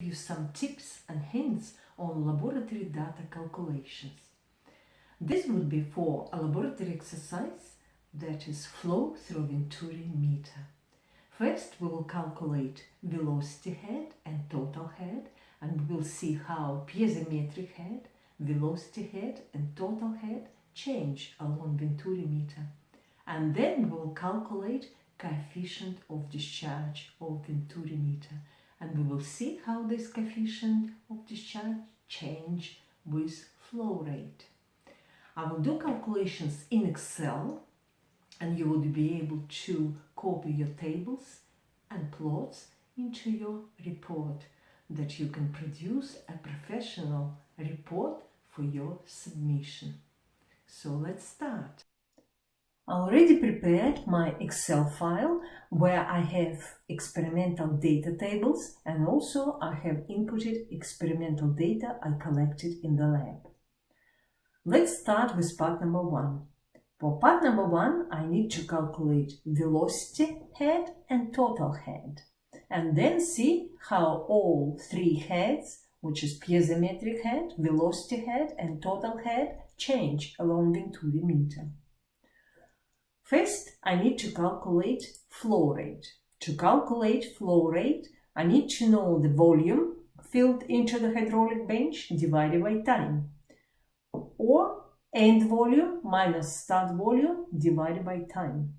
you some tips and hints on laboratory data calculations. This would be for a laboratory exercise that is flow through Venturi meter. First, we will calculate velocity head and total head, and we will see how piezometric head, velocity head and total head change along Venturi meter. And then we will calculate coefficient of discharge of Venturi meter, and we will see how this coefficient of discharge change with flow rate. I will do calculations in Excel, and you will be able to copy your tables and plots into your report, that you can produce a professional report for your submission. So let's start. I already prepared my Excel file where I have experimental data tables, and also I have inputted experimental data I collected in the lab. Let's start with part number 1. For part number 1, I need to calculate velocity head and total head, and then see how all three heads, which is piezometric head, velocity head and total head, change along Venturi meter. First, I need to calculate flow rate. To calculate flow rate, I need to know the volume filled into the hydraulic bench divided by time, or end volume minus start volume divided by time.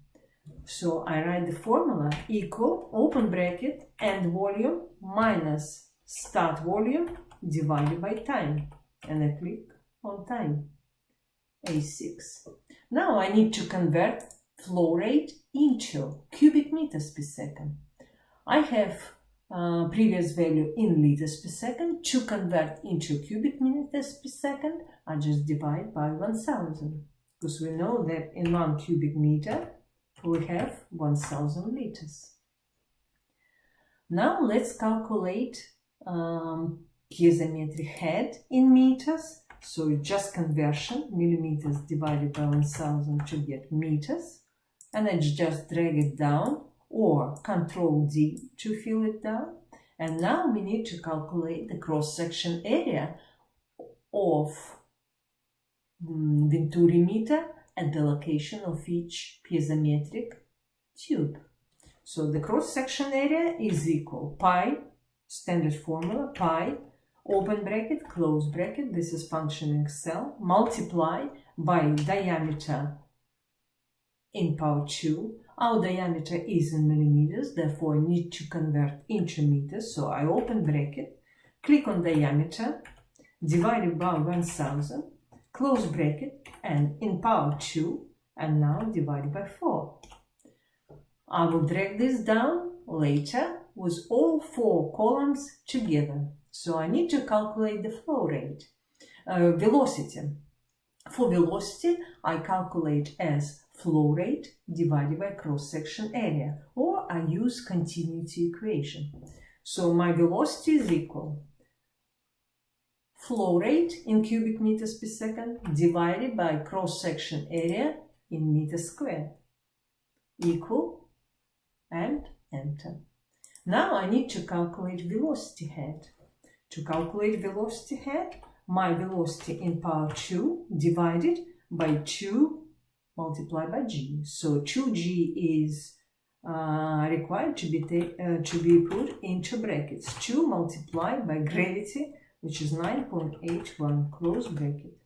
So I write the formula equal, open bracket, end volume minus start volume divided by time, and I click on time, A6. Now I need to convert flow rate into cubic meters per second. I have previous value in liters per second. To convert into cubic meters per second, I just divide by 1000, because we know that in 1 cubic meter we have 1000 liters. Now let's calculate piezometric head in meters. So just conversion, millimeters divided by 1000 to get meters. And I just drag it down, or Ctrl D to fill it down. And now we need to calculate the cross-section area of Venturi meter at the location of each piezometric tube. So the cross-section area is equal pi, standard formula, pi, open bracket, close bracket, this is function in Excel, multiply by diameter in power 2. Our diameter is in millimeters, therefore I need to convert into meters. So I open bracket, click on diameter, divided by 1000, close bracket, and in power 2, and now divided by 4. I will drag this down later with all 4 columns together. So I need to calculate the flow rate, velocity. For velocity, I calculate as flow rate divided by cross-section area, or I use continuity equation. So my velocity is equal flow rate in cubic meters per second divided by cross-section area in meters squared, equal, and enter. Now I need to calculate velocity head. To calculate velocity head, my velocity in power 2 divided by 2 multiplied by g. So 2g is required to be put into brackets. 2 multiplied by gravity, which is 9.81, close bracket.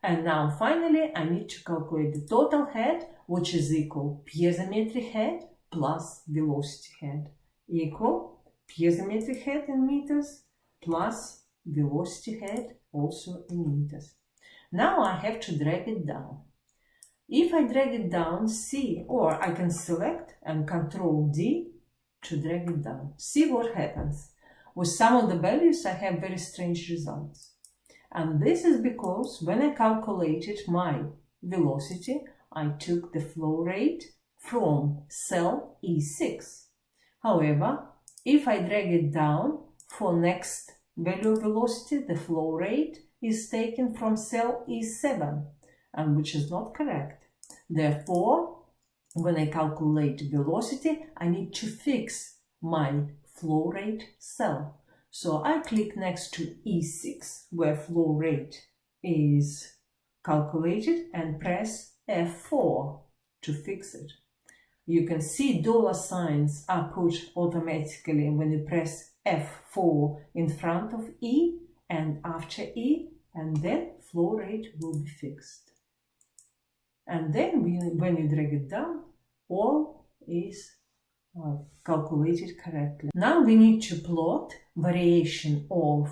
And now finally I need to calculate the total head, which is equal piezometric head plus velocity head, equal piezometric head in meters plus velocity head also in meters. Now I have to drag it down. If I drag it down, see, or I can select and Ctrl D to drag it down. See what happens. With some of the values I have very strange results. And this is because when I calculated my velocity, I took the flow rate from cell E6. However, if I drag it down for next value of velocity, the flow rate is taken from cell E7, and which is not correct. Therefore, when I calculate velocity, I need to fix my flow rate cell. So I click next to E6, where flow rate is calculated, and press F4 to fix it. You can see dollar signs are put automatically when you press F4 in front of E and after E, and then flow rate will be fixed. And then when you drag it down, all is calculated correctly. Now we need to plot variation of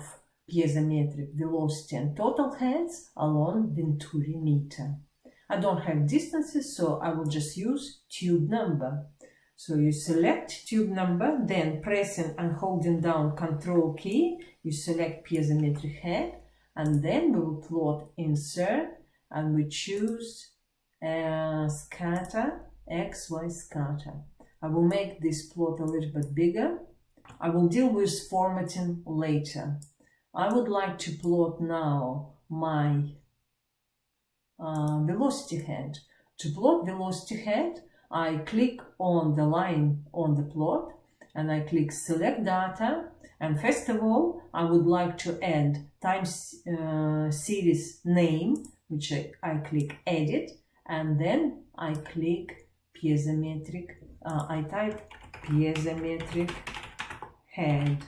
piezometric velocity and total heads along Venturi meter. I don't have distances, so I will just use tube number. So you select tube number, then pressing and holding down Control key, you select piezometric head, and then we will plot insert, and we choose scatter, XY scatter. I will make this plot a little bit bigger. I will deal with formatting later. I would like to plot now my velocity head. To plot velocity head, I click on the line on the plot and I click select data, and first of all I would like to add time series name, which I click edit, and then I click piezometric, I type piezometric head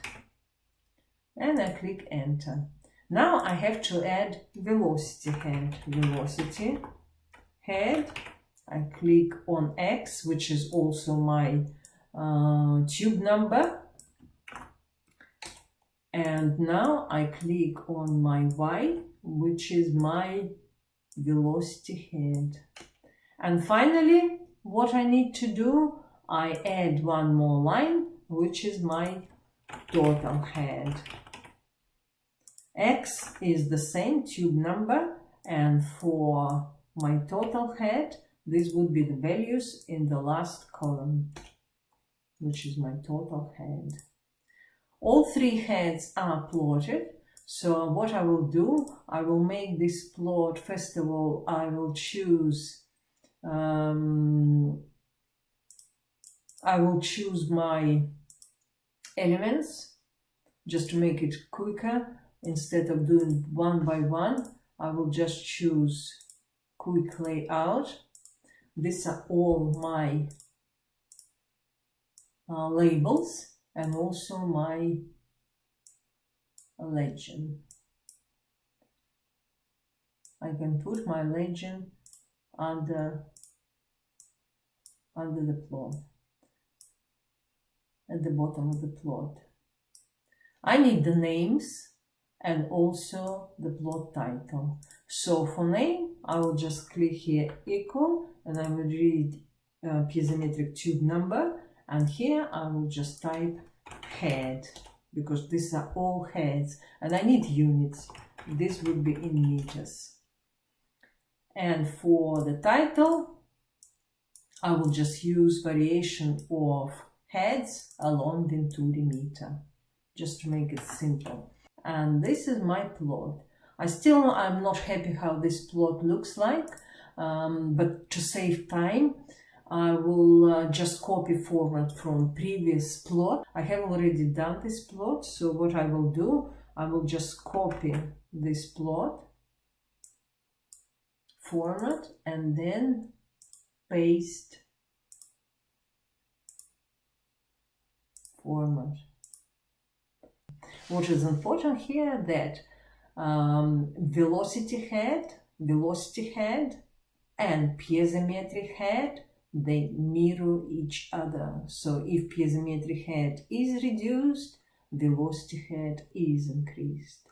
and I click enter. Now I have to add velocity head. Velocity head, I click on X, which is also my tube number, and now I click on my Y, which is my velocity head. And finally, what I need to do, I add one more line, which is my total head. X is the same tube number, and for my total head, this would be the values in the last column, which is my total head. All three heads are plotted. So what I will do, I will make this plot. First of all, I will choose my elements just to make it quicker. Instead of doing one by one, I will just choose quick layout. These are all my labels and also my legend. I can put my legend under the plot, at the bottom of the plot. I need the names and also the plot title. So for name, I will just click here equal, and I will read piezometric tube number, and here I will just type head, because these are all heads and I need units. This would be in meters. And for the title, I will just use variation of heads along Venturi meter, just to make it simple. And this is my plot. I'm not happy how this plot looks like, but to save time, I will just copy format from previous plot. I have already done this plot, so what I will do, I will just copy this plot format and then paste format. What is important here, that velocity head and piezometric head, they mirror each other. So if piezometric head is reduced, velocity head is increased.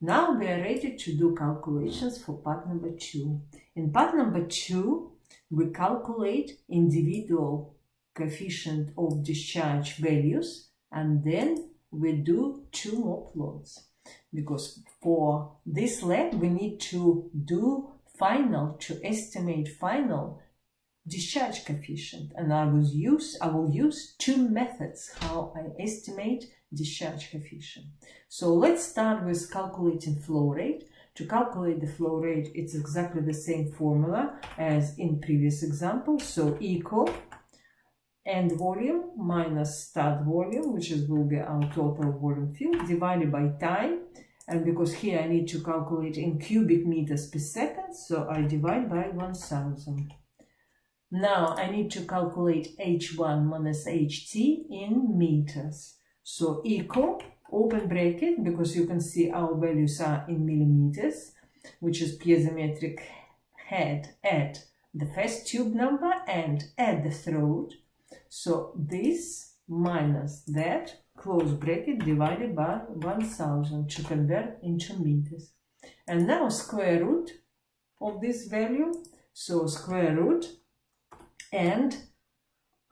Now we are ready to do calculations for part number 2. In part number 2, we calculate individual coefficient of discharge values, and then we do 2 more plots, because for this lab we need to do to estimate final discharge coefficient, and I will use 2 methods how I estimate discharge coefficient. So let's start with calculating flow rate. To calculate the flow rate, it's exactly the same formula as in previous example. So equal end volume minus start volume, which will be our total volume field, divided by time. And because here I need to calculate in cubic meters per second, so I divide by 1000. Now I need to calculate H1 minus HT in meters. So equal, open bracket, because you can see our values are in millimeters, which is piezometric head at the first tube number and at the throat. So this minus that, close bracket, divided by 1000 to convert into meters. And now square root of this value, so square root, and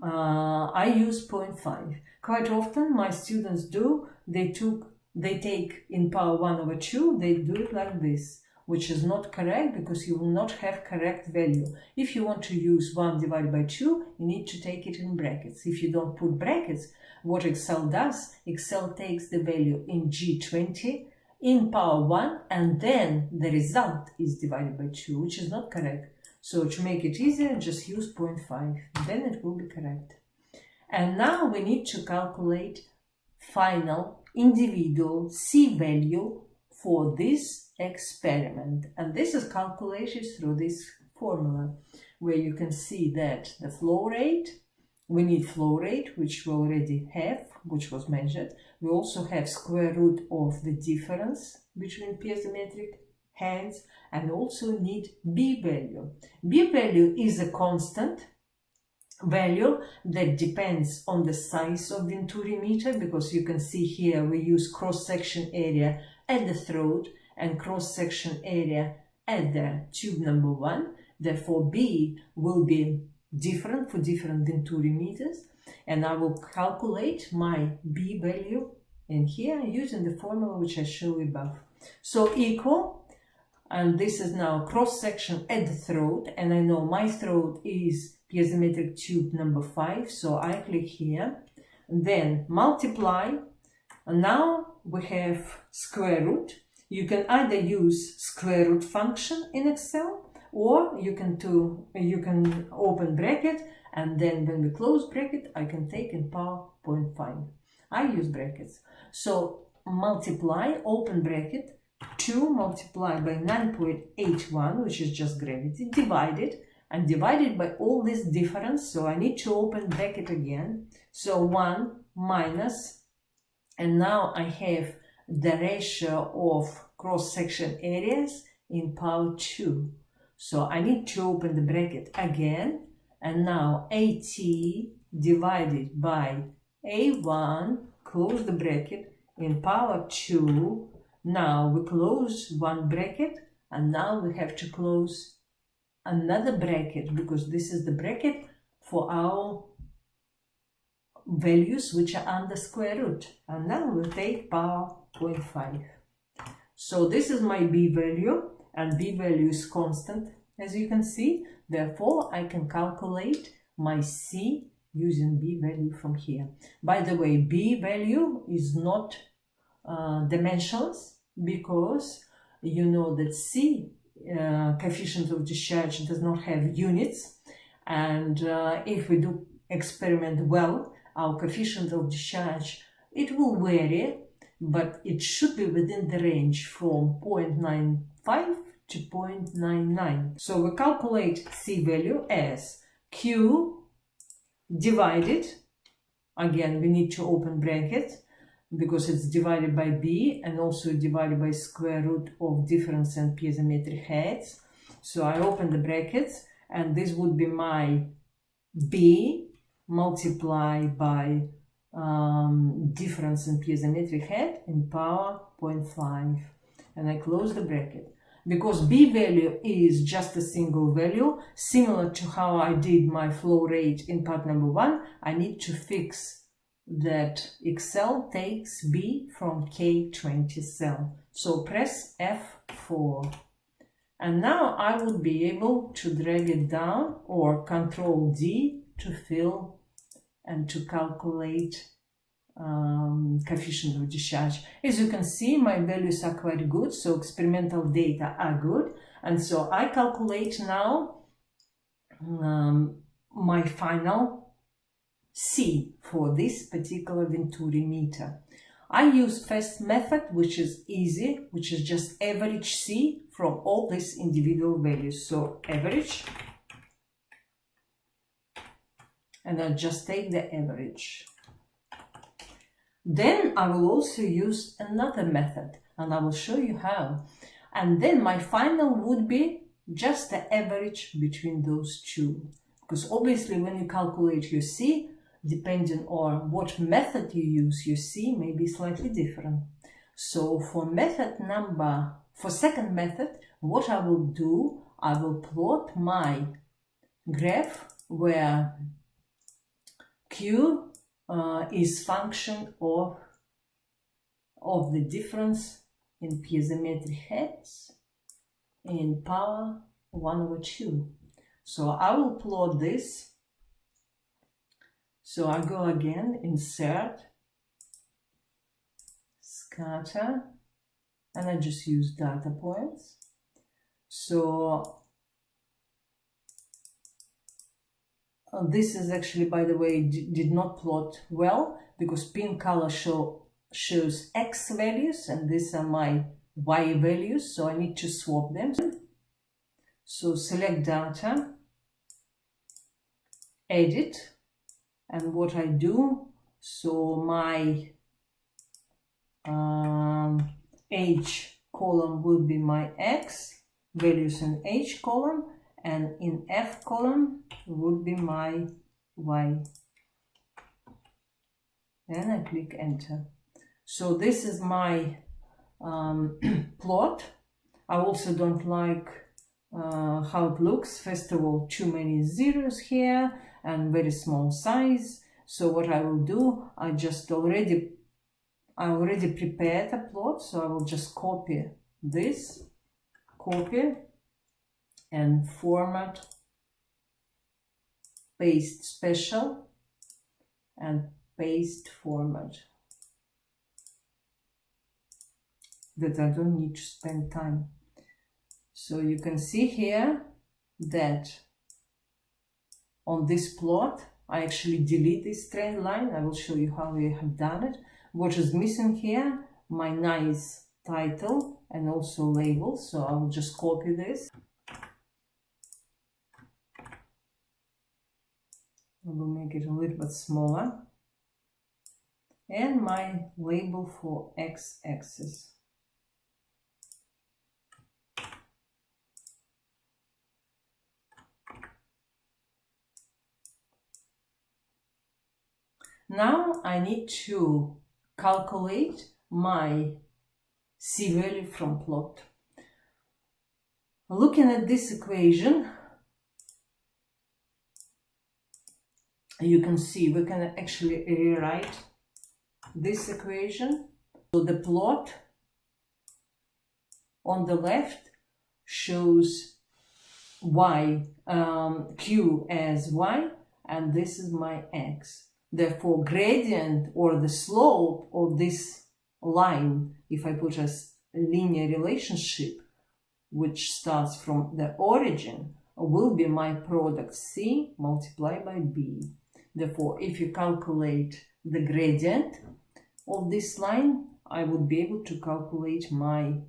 I use 0.5. Quite often my students do, they take in power 1 over 2, they do it like this, which is not correct because you will not have correct value. If you want to use 1 divided by 2, you need to take it in brackets. If you don't put brackets, what Excel does, Excel takes the value in G20 in power 1 and then the result is divided by 2, which is not correct. So to make it easier, just use 0.5, then it will be correct. And now we need to calculate final individual C value for this experiment. And this is calculated through this formula, where you can see that the flow rate, we need flow rate, which we already have, which was measured. We also have square root of the difference between piezometric heads, and also need B value. B value is a constant value that depends on the size of Venturi meter, because you can see here we use cross-section area at the throat and cross-section area at the tube number 1. Therefore, B will be different for different Venturi meters, and I will calculate my B value in here using the formula which I showed above. So equal, and this is now cross-section at the throat, and I know my throat is piezometric tube number 5, so I click here, then multiply, and now we have square root. You can either use square root function in Excel, or you can open bracket, and then when we close bracket, I can take in power 0.5. I use brackets. So multiply, open bracket, 2 multiplied by 9.81, which is just gravity, divided, and divided by all this difference, so I need to open bracket again. So 1 minus, and now I have the ratio of cross-section areas in power 2. So I need to open the bracket again, and now AT divided by A1, close the bracket, in power 2. Now we close one bracket, and now we have to close another bracket, because this is the bracket for our values which are under square root. And now we'll take power 0.5. So this is my B value, and B value is constant, as you can see. Therefore, I can calculate my C using B value from here. By the way, B value is not dimensionless, because you know that C, coefficient of discharge, does not have units, and if we do experiment well, our coefficient of discharge, it will vary, but it should be within the range from 0.95 to 0.99. So we calculate C value as Q divided, again we need to open bracket, because it's divided by B, and also divided by square root of difference in piezometric heads. So I open the brackets, and this would be my B multiplied by difference in piezometric head in power 0.5, and I close the bracket. Because B value is just a single value, similar to how I did my flow rate in part number 1, I need to fix that Excel takes B from K20 cell. So press F4. And now I will be able to drag it down, or Control D to fill and to calculate coefficient of discharge. As you can see, my values are quite good, so experimental data are good. And so I calculate now my final C for this particular Venturi meter. I use first method, which is easy, which is just average C from all these individual values. So average, and I just take the average. Then I will also use another method, and I will show you how. And then my final would be just the average between those two. Because obviously when you calculate your C, depending on what method you use, your C may be slightly different. So for second method, what I will do, I will plot my graph where Q is function of the difference in piezometric heads in power 1/2. So I will plot this. So I go again, insert, scatter, and I just use data points. So this is actually, by the way, did not plot well, because pink color shows X values and these are my Y values, so I need to swap them. So select data, edit, and what I do, so my H column will be my X values in H column, and in F column would be my Y. And I click enter. So this is my plot. I also don't like how it looks. First of all, too many zeros here and very small size. So what I will do, I already prepared a plot, so I will just copy this, and format, paste special, and paste format, that I don't need to spend time. So you can see here that on this plot, I actually delete this trend line. I will show you how we have done it. What is missing here, my nice title and also label. So I will just copy this. I will make it a little bit smaller. And my label for x-axis. Now I need to calculate my C value from plot. Looking at this equation, you can see we can actually rewrite this equation. So the plot on the left shows Q as Y, and this is my X. Therefore, gradient or the slope of this line, if I put a linear relationship, which starts from the origin, will be my product C multiplied by B. Therefore, if you calculate the gradient of this line, I would be able to calculate my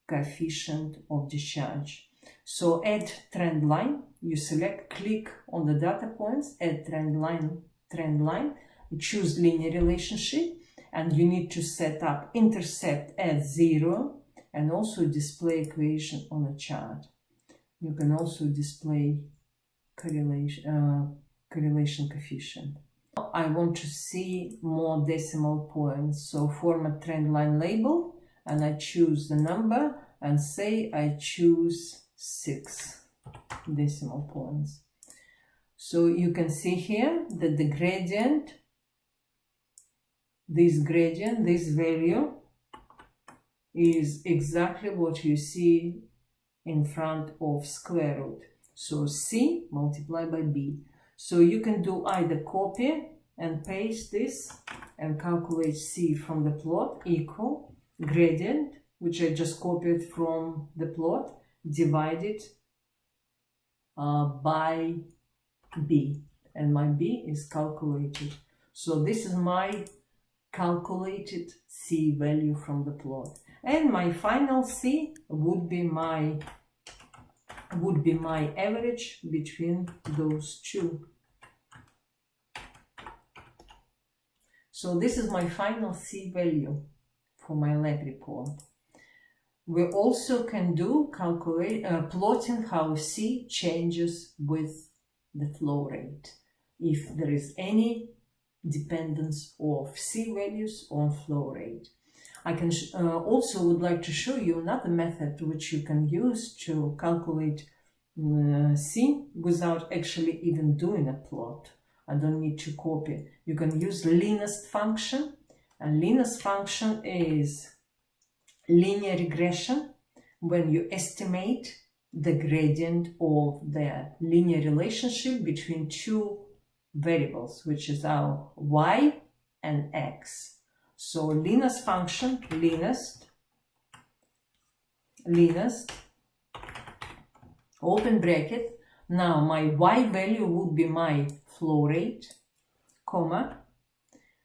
coefficient of discharge. So add trend line, you click on the data points, add trend line, you choose linear relationship, and you need to set up intercept at 0 and also display equation on a chart. You can also display correlation coefficient. I want to see more decimal points, so format trend line label, and I choose the number and say I choose 6 decimal points. So you can see here that the gradient, this value is exactly what you see in front of square root. So C multiplied by B. So you can do either copy and paste this and calculate C from the plot equal gradient, which I just copied from the plot, divided by B. and my B is calculated. So this is my calculated C value from the plot. And my final C would be my average between those two. So this is my final C value for my lab report. We also can do plotting how C changes with the flow rate, if there is any dependence of C values on flow rate. I can also would like to show you another method which you can use to calculate C without actually even doing a plot. I don't need to copy. You can use LINEST function, and LINEST function is linear regression when you estimate the gradient of the linear relationship between two variables, which is our y and x. So LINEST function, LINEST, open bracket. Now my y value would be my flow rate, comma.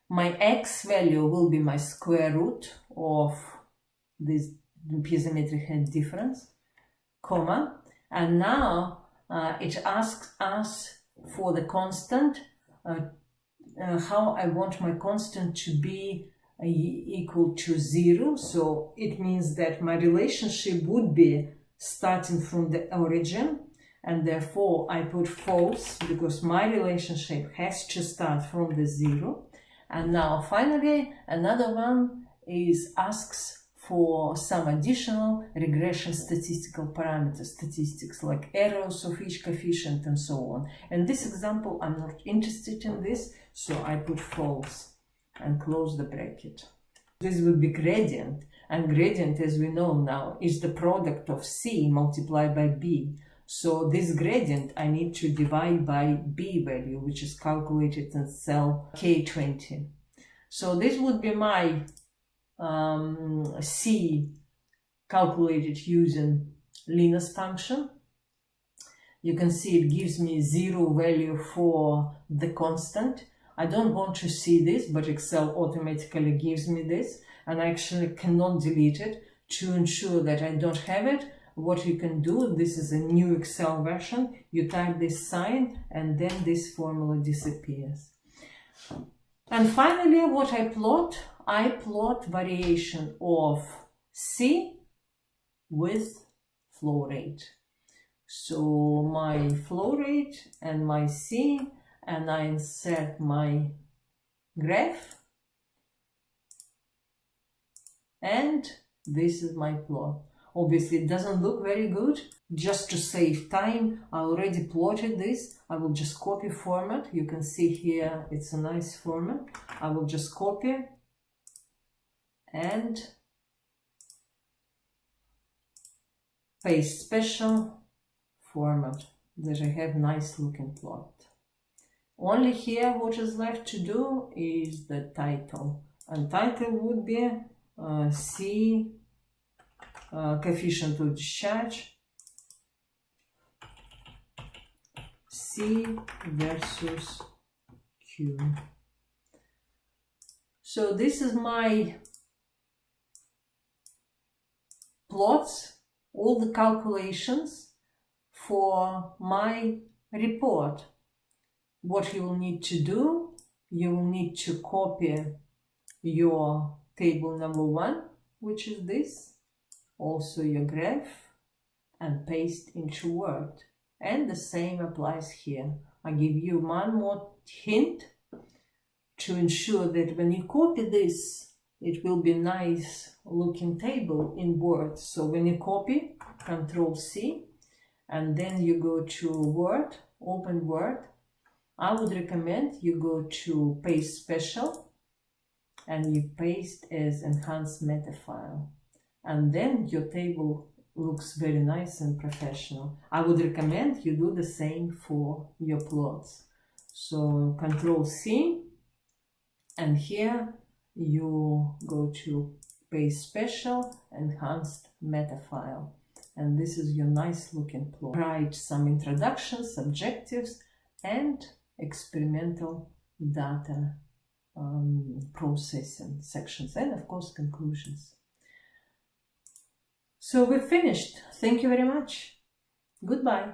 My x value will be my square root of this piezometric hand difference, comma. And now it asks us for the constant, how I want my constant to be equal to 0. So it means that my relationship would be starting from the origin, and therefore I put false because my relationship has to start from the 0. And now finally another one is asks for some additional regression statistical parameters, statistics like errors of each coefficient and so on. In this example I'm not interested in this, so I put false and close the bracket. This would be gradient, and gradient, as we know now, is the product of C multiplied by B. So this gradient I need to divide by B value, which is calculated in cell K20. So this would be my C calculated using LINEST function. You can see it gives me 0 value for the constant. I don't want to see this, but Excel automatically gives me this, and I actually cannot delete it. To ensure that I don't have it, what you can do, this is a new Excel version, you type this sign and then this formula disappears. And finally, what I plot variation of C with flow rate. So my flow rate and my C, and I insert my graph, and this is my plot. Obviously it doesn't look very good. Just to save time, I already plotted this. I will just copy format. You can see here it's a nice format. I will just copy and paste special format that I have nice looking plot. Only here what is left to do is the title, and title would be C coefficient of discharge, C versus Q. So this is my plots, all the calculations for my report. What you will need to do, you will need to copy your table number 1, which is this, also your graph, and paste into Word. And the same applies here. I give you one more hint to ensure that when you copy this, it will be nice looking table in Word. So when you copy, Control C, and then you go to Word, open Word, I would recommend you go to Paste Special and you paste as enhanced meta file, and then your table looks very nice and professional. I would recommend you do the same for your plots. So Control C, and here you go to Paste Special, enhanced meta file, and this is your nice looking plot. Write some introductions, objectives, and experimental data processing sections, and of course conclusions. So we're finished. Thank you very much. Goodbye.